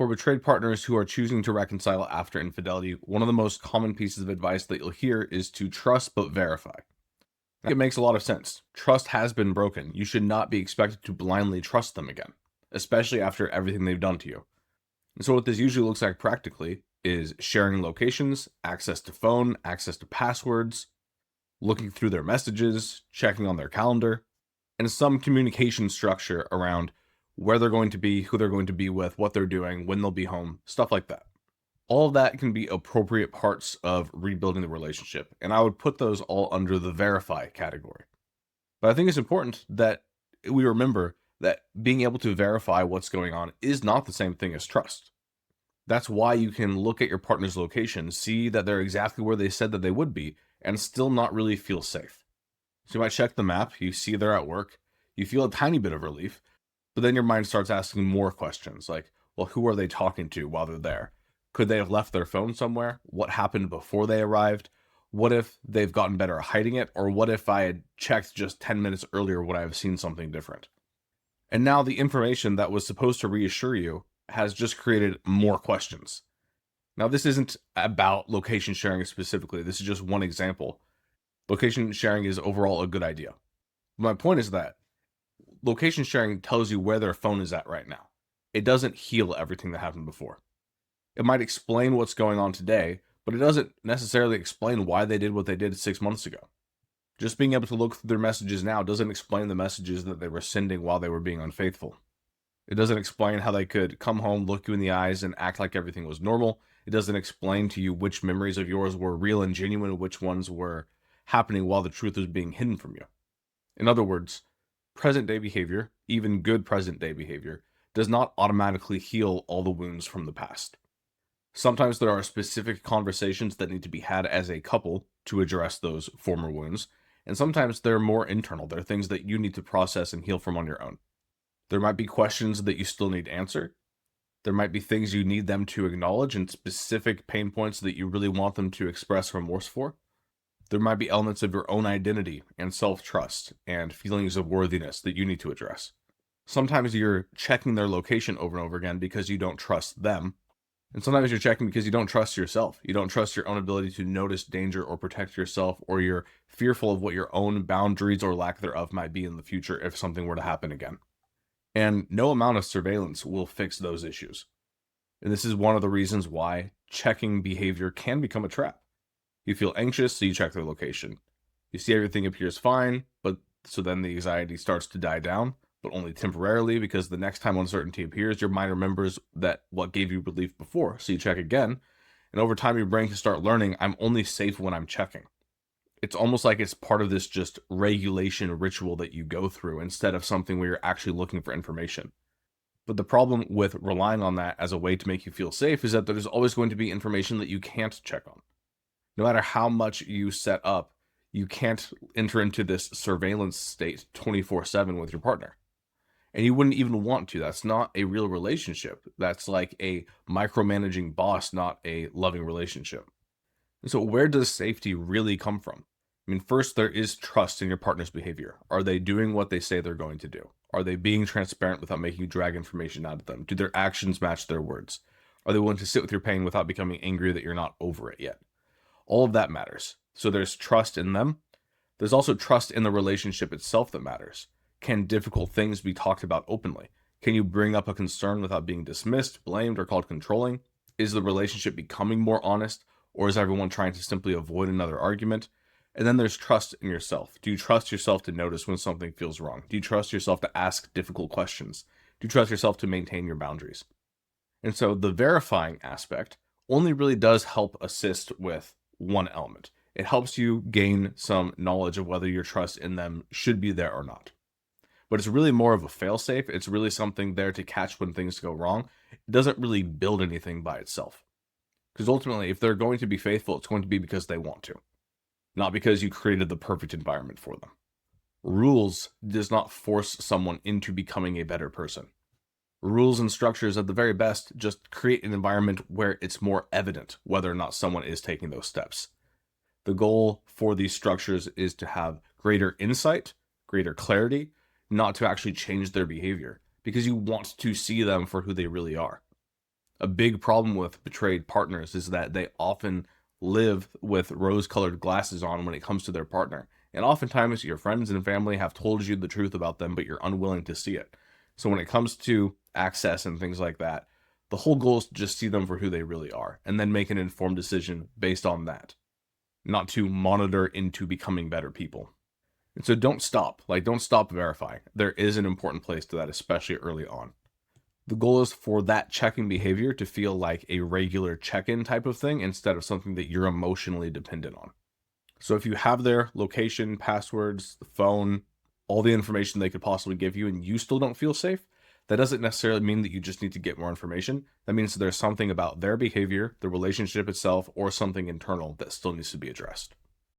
For betrayed partners who are choosing to reconcile after infidelity, one of the most common pieces of advice that you'll hear is to trust but verify. It makes a lot of sense. Trust has been broken. You should not be expected to blindly trust them again, especially after everything they've done to you. And so what this usually looks like practically is sharing locations, access to phone, access to passwords, looking through their messages, checking on their calendar, and some communication structure around where they're going to be, who they're going to be with, what they're doing, when they'll be home, stuff like that. All of that can be appropriate parts of rebuilding the relationship, and I would put those all under the verify category. But I think it's important that we remember that being able to verify what's going on is not the same thing as trust. That's why you can look at your partner's location, see that they're exactly where they said that they would be, and still not really feel safe. So you might check the map, you see they're at work, you feel a tiny bit of relief, but then your mind starts asking more questions like, well, who are they talking to while they're there? Could they have left their phone somewhere? What happened before they arrived? What if they've gotten better at hiding it? Or what if I had checked just 10 minutes earlier, would I have seen something different? And now the information that was supposed to reassure you has just created more questions. Now, this isn't about location sharing specifically. This is just one example. Location sharing is overall a good idea. My point is that location sharing tells you where their phone is at right now. It doesn't heal everything that happened before. It might explain what's going on today, but it doesn't necessarily explain why they did what they did 6 months ago. Just being able to look through their messages now doesn't explain the messages that they were sending while they were being unfaithful. It doesn't explain how they could come home, look you in the eyes, and act like everything was normal. It doesn't explain to you which memories of yours were real and genuine, which ones were happening while the truth was being hidden from you. In other words, present day behavior, even good present day behavior, does not automatically heal all the wounds from the past. Sometimes there are specific conversations that need to be had as a couple to address those former wounds, and sometimes they're more internal. They're things that you need to process and heal from on your own. There might be questions that you still need to answer. There might be things you need them to acknowledge and specific pain points that you really want them to express remorse for. There might be elements of your own identity and self-trust and feelings of worthiness that you need to address. Sometimes you're checking their location over and over again because you don't trust them. And sometimes you're checking because you don't trust yourself. You don't trust your own ability to notice danger or protect yourself, or you're fearful of what your own boundaries or lack thereof might be in the future if something were to happen again. And no amount of surveillance will fix those issues. And this is one of the reasons why checking behavior can become a trap. You feel anxious, so you check their location. You see everything appears fine, but so then the anxiety starts to die down, but only temporarily, because the next time uncertainty appears, your mind remembers that what gave you relief before, so you check again, and over time your brain can start learning, I'm only safe when I'm checking. It's almost like it's part of this just regulation ritual that you go through instead of something where you're actually looking for information. But the problem with relying on that as a way to make you feel safe is that there's always going to be information that you can't check on. No matter how much you set up, you can't enter into this surveillance state 24/7 with your partner. And you wouldn't even want to. That's not a real relationship. That's like a micromanaging boss, not a loving relationship. And so where does safety really come from? I mean, first, there is trust in your partner's behavior. Are they doing what they say they're going to do? Are they being transparent without making you drag information out of them? Do their actions match their words? Are they willing to sit with your pain without becoming angry that you're not over it yet? All of that matters. So there's trust in them. There's also trust in the relationship itself that matters. Can difficult things be talked about openly? Can you bring up a concern without being dismissed, blamed, or called controlling? Is the relationship becoming more honest, or is everyone trying to simply avoid another argument? And then there's trust in yourself. Do you trust yourself to notice when something feels wrong? Do you trust yourself to ask difficult questions? Do you trust yourself to maintain your boundaries? And so the verifying aspect only really does help assist with one element. It helps you gain some knowledge of whether your trust in them should be there or not. But it's really more of a fail-safe. It's really something there to catch when things go wrong. It doesn't really build anything by itself. Because ultimately, if they're going to be faithful, it's going to be because they want to, not because you created the perfect environment for them. Rules does not force someone into becoming a better person. Rules and structures, at the very best, just create an environment where it's more evident whether or not someone is taking those steps. The goal for these structures is to have greater insight, greater clarity, not to actually change their behavior, because you want to see them for who they really are. A big problem with betrayed partners is that they often live with rose-colored glasses on when it comes to their partner. And oftentimes your friends and family have told you the truth about them, but you're unwilling to see it. So when it comes to access and things like that, the whole goal is to just see them for who they really are and then make an informed decision based on that, not to monitor into becoming better people. And so don't stop, don't stop verifying. There is an important place to that, especially early on. The goal is for that checking behavior to feel like a regular check-in type of thing instead of something that you're emotionally dependent on. So if you have their location, passwords, the phone, all the information they could possibly give you, and you still don't feel safe, that doesn't necessarily mean that you just need to get more information. That means that there's something about their behavior, the relationship itself, or something internal that still needs to be addressed.